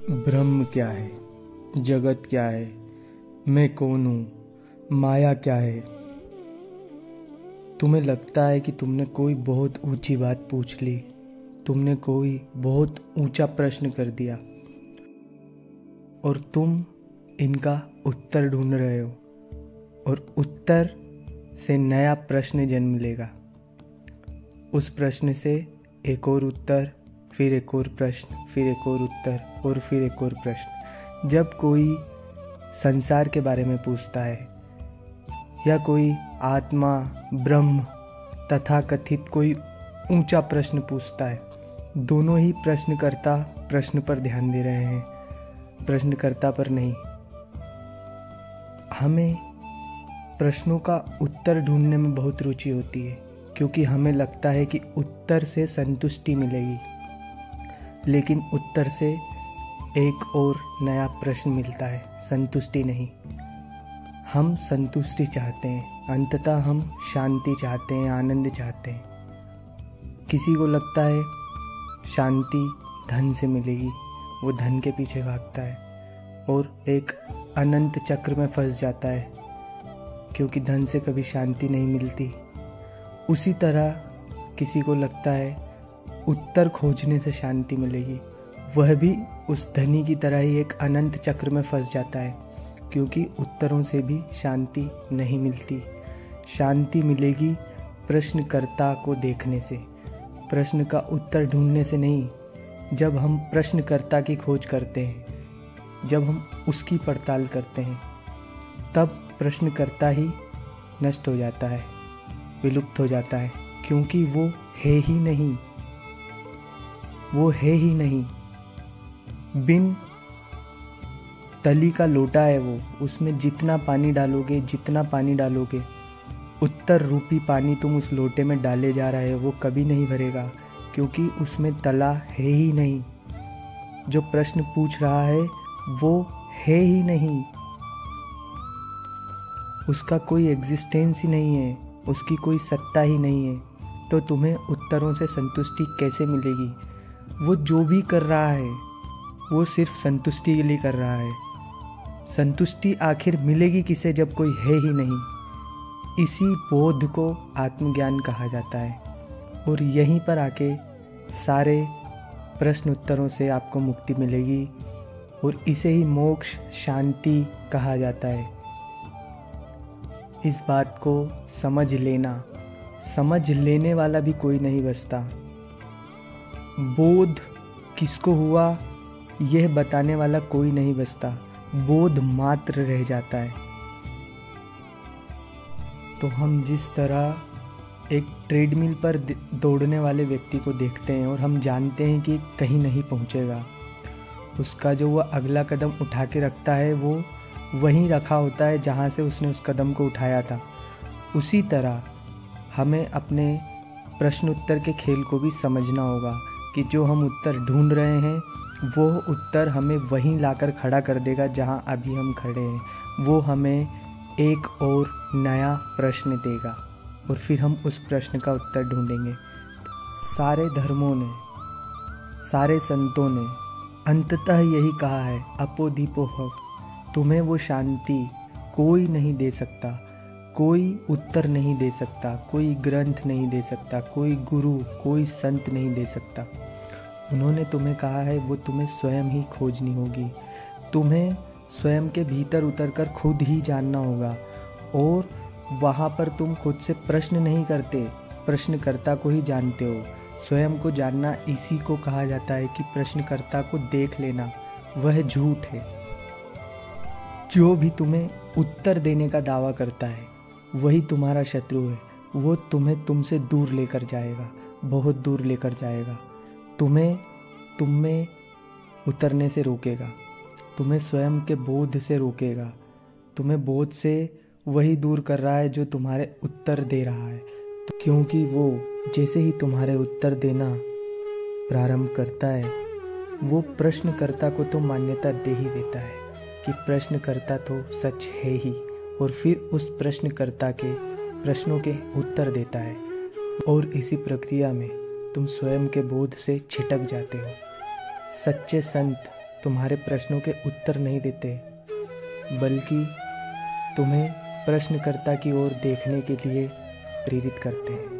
ब्रह्म क्या है, जगत क्या है, मैं कौन हूँ, माया क्या है। तुम्हें लगता है कि तुमने कोई बहुत ऊंची बात पूछ ली, तुमने कोई बहुत ऊंचा प्रश्न कर दिया और तुम इनका उत्तर ढूंढ रहे हो और उत्तर से नया प्रश्न जन्म लेगा। उस प्रश्न से एक और उत्तर, फिर एक और प्रश्न, फिर एक और उत्तर और फिर एक और प्रश्न। जब कोई संसार के बारे में पूछता है या कोई आत्मा, ब्रह्म तथा कथित कोई ऊंचा प्रश्न पूछता है, दोनों ही प्रश्नकर्ता प्रश्न पर ध्यान दे रहे हैं, प्रश्नकर्ता पर नहीं। हमें प्रश्नों का उत्तर ढूंढने में बहुत रुचि होती है, क्योंकि हमें लगता है कि उत्तर से संतुष्टि मिलेगी, लेकिन उत्तर से एक और नया प्रश्न मिलता है, संतुष्टि नहीं। हम संतुष्टि चाहते हैं, अंततः हम शांति चाहते हैं, आनंद चाहते हैं। किसी को लगता है शांति धन से मिलेगी, वो धन के पीछे भागता है और एक अनंत चक्र में फंस जाता है, क्योंकि धन से कभी शांति नहीं मिलती। उसी तरह किसी को लगता है उत्तर खोजने से शांति मिलेगी, वह भी उस धनी की तरह ही एक अनंत चक्र में फंस जाता है, क्योंकि उत्तरों से भी शांति नहीं मिलती। शांति मिलेगी प्रश्नकर्ता को देखने से, प्रश्न का उत्तर ढूंढने से नहीं। जब हम प्रश्नकर्ता की खोज करते हैं, जब हम उसकी पड़ताल करते हैं, तब प्रश्नकर्ता ही नष्ट हो जाता है, विलुप्त हो जाता है, क्योंकि वो है ही नहीं, वो है ही नहीं। बिन तली का लोटा है वो, उसमें जितना पानी डालोगे, जितना पानी डालोगे, उत्तर रूपी पानी तुम उस लोटे में डाले जा रहे हो, वो कभी नहीं भरेगा, क्योंकि उसमें तला है ही नहीं। जो प्रश्न पूछ रहा है वो है ही नहीं, उसका कोई एग्जिस्टेंस ही नहीं है, उसकी कोई सत्ता ही नहीं है। तो तुम्हें उत्तरों से संतुष्टि कैसे मिलेगी? वो जो भी कर रहा है वो सिर्फ संतुष्टि के लिए कर रहा है। संतुष्टि आखिर मिलेगी किसे जब कोई है ही नहीं? इसी बोध को आत्मज्ञान कहा जाता है, और यहीं पर आके सारे प्रश्न उत्तरों से आपको मुक्ति मिलेगी, और इसे ही मोक्ष, शांति कहा जाता है। इस बात को समझ लेना, समझ लेने वाला भी कोई नहीं बचता। बोध किसको हुआ यह बताने वाला कोई नहीं बचता, बोध मात्र रह जाता है। तो हम जिस तरह एक ट्रेडमिल पर दौड़ने वाले व्यक्ति को देखते हैं और हम जानते हैं कि कहीं नहीं पहुंचेगा, उसका जो वह अगला कदम उठा के रखता है वो वहीं रखा होता है जहाँ से उसने उस कदम को उठाया था। उसी तरह हमें अपने प्रश्न उत्तर के खेल को भी समझना होगा कि जो हम उत्तर ढूंढ रहे हैं वो उत्तर हमें वहीं लाकर खड़ा कर देगा जहाँ अभी हम खड़े हैं। वो हमें एक और नया प्रश्न देगा और फिर हम उस प्रश्न का उत्तर ढूंढेंगे। सारे धर्मों ने, सारे संतों ने अंततः यही कहा है, अपो दीपो भव। तुम्हें वो शांति कोई नहीं दे सकता, कोई उत्तर नहीं दे सकता, कोई ग्रंथ नहीं दे सकता, कोई गुरु, कोई संत नहीं दे सकता। उन्होंने तुम्हें कहा है वो तुम्हें स्वयं ही खोजनी होगी, तुम्हें स्वयं के भीतर उतरकर खुद ही जानना होगा। और वहाँ पर तुम खुद से प्रश्न नहीं करते, प्रश्नकर्ता को ही जानते हो। स्वयं को जानना इसी को कहा जाता है कि प्रश्नकर्ता को देख लेना, वह झूठ है। जो भी तुम्हें उत्तर देने का दावा करता है वही तुम्हारा शत्रु है। वो तुम्हें तुमसे दूर लेकर जाएगा, बहुत दूर लेकर जाएगा। तुम्हें तुम में उतरने से रोकेगा, तुम्हें स्वयं के बोध से रोकेगा, तुम्हें बोध से वही दूर कर रहा है जो तुम्हारे उत्तर दे रहा है। तो क्योंकि वो जैसे ही तुम्हारे उत्तर देना प्रारंभ करता है, वो प्रश्नकर्ता को तो मान्यता दे ही देता है कि प्रश्नकर्ता तो सच है ही, और फिर उस प्रश्नकर्ता के प्रश्नों के उत्तर देता है। और इसी प्रक्रिया में तुम स्वयं के बोध से छिटक जाते हो। सच्चे संत तुम्हारे प्रश्नों के उत्तर नहीं देते, बल्कि तुम्हें प्रश्नकर्ता की ओर देखने के लिए प्रेरित करते हैं।